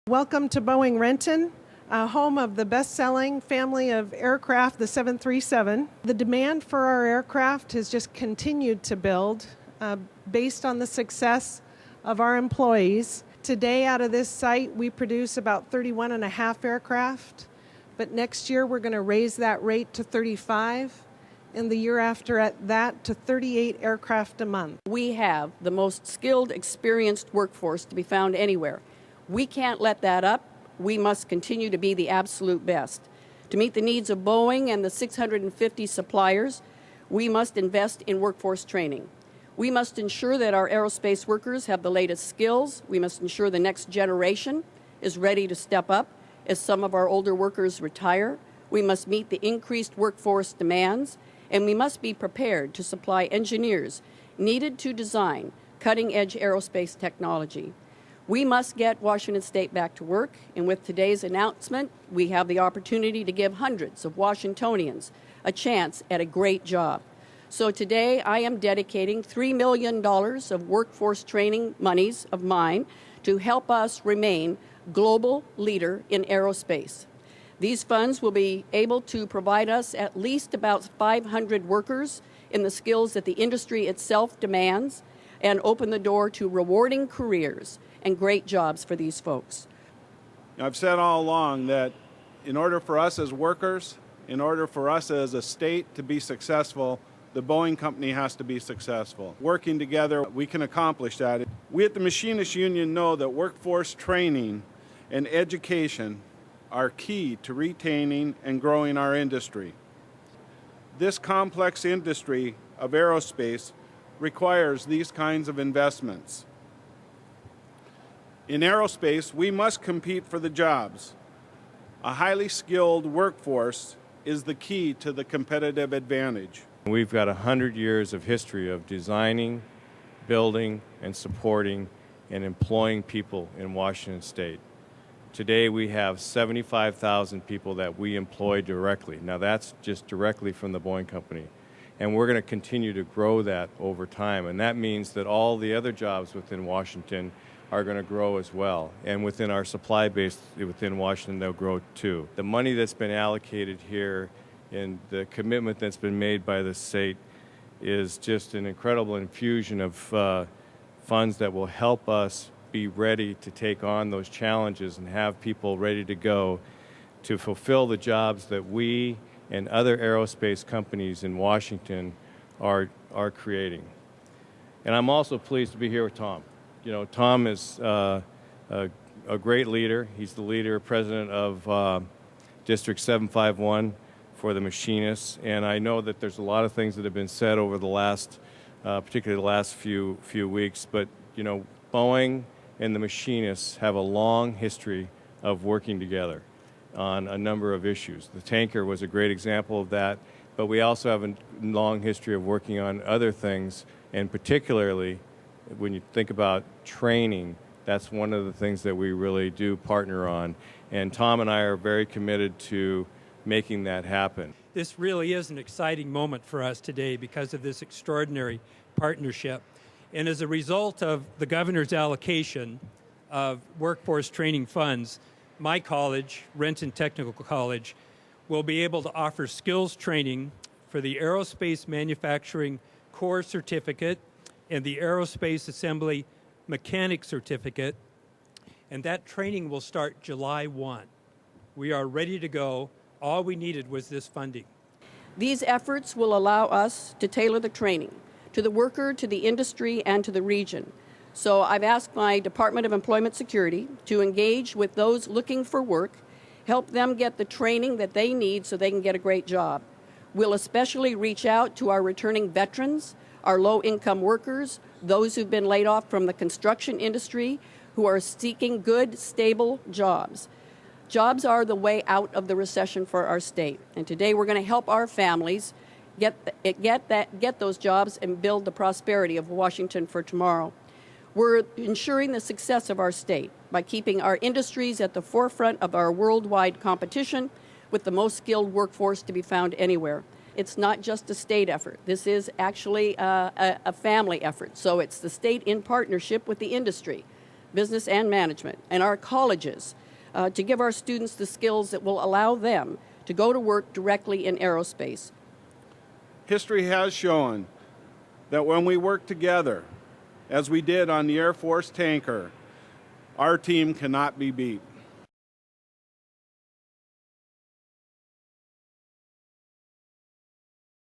Welcome to Boeing Renton, home of the best-selling family of aircraft, the 737. The demand for our aircraft has just continued to build based on the success of our employees. Today, out of this site, we produce about 31 and a half aircraft, but next year we're going to raise that rate to 35, and the year after at that to 38 aircraft a month. We have the most skilled, experienced workforce to be found anywhere. We can't let that up. We must continue to be the absolute best. To meet the needs of Boeing and the 650 suppliers, we must invest in workforce training. We must ensure that our aerospace workers have the latest skills. We must ensure the next generation is ready to step up as some of our older workers retire. We must meet the increased workforce demands, and we must be prepared to supply engineers needed to design cutting-edge aerospace technology. We must get Washington State back to work, and with today's announcement, we have the opportunity to give hundreds of Washingtonians a chance at a great job. So today, I am dedicating $3 million of workforce training monies of mine to help us remain global leader in aerospace. These funds will be able to provide us at least about 500 workers in the skills that the industry itself demands and open the door to rewarding careers and great jobs for these folks. I've said all along that in order for us as workers, in order for us as a state to be successful, the Boeing company has to be successful. Working together, we can accomplish that. We at the Machinists Union know that workforce training and education are key to retaining and growing our industry. This complex industry of aerospace requires these kinds of investments. In aerospace, we must compete for the jobs. A highly skilled workforce is the key to the competitive advantage. We've got 100 years of history of designing, building, and supporting and employing people in Washington State. Today we have 75,000 people that we employ directly. Now that's just directly from the Boeing company. And we're going to continue to grow that over time. And that means that all the other jobs within Washington are going to grow as well. And within our supply base within Washington, they'll grow too. The money that's been allocated here and the commitment that's been made by the state is just an incredible infusion of funds that will help us be ready to take on those challenges and have people ready to go to fulfill the jobs that we and other aerospace companies in Washington are creating. And I'm also pleased to be here with Tom. You know, Tom is a great leader. He's the president of District 751 for the Machinists, and I know that there's a lot of things that have been said over the last, particularly the last few weeks, but you know, Boeing and the Machinists have a long history of working together on a number of issues. The tanker was a great example of that, but we also have a long history of working on other things, and particularly when you think about training, that's one of the things that we really do partner on. And Tom and I are very committed to making that happen. This really is an exciting moment for us today because of this extraordinary partnership. And as a result of the governor's allocation of workforce training funds, my college, Renton Technical College, will be able to offer skills training for the Aerospace Manufacturing Core Certificate and the Aerospace Assembly Mechanic Certificate, and that training will start July 1. We are ready to go. All we needed was this funding. These efforts will allow us to tailor the training to the worker, to the industry, and to the region. So I've asked my Department of Employment Security to engage with those looking for work, help them get the training that they need so they can get a great job. We'll especially reach out to our returning veterans, our low-income workers, those who've been laid off from the construction industry, who are seeking good, stable jobs. Jobs are the way out of the recession for our state. And today we're going to help our families get those jobs and build the prosperity of Washington for tomorrow. We're ensuring the success of our state by keeping our industries at the forefront of our worldwide competition with the most skilled workforce to be found anywhere. It's not just a state effort. This is actually a family effort. So it's the state in partnership with the industry business and management, and our colleges to give our students the skills that will allow them to go to work directly in aerospace. History has shown that when we work together, as we did on the Air Force tanker, our team cannot be beat.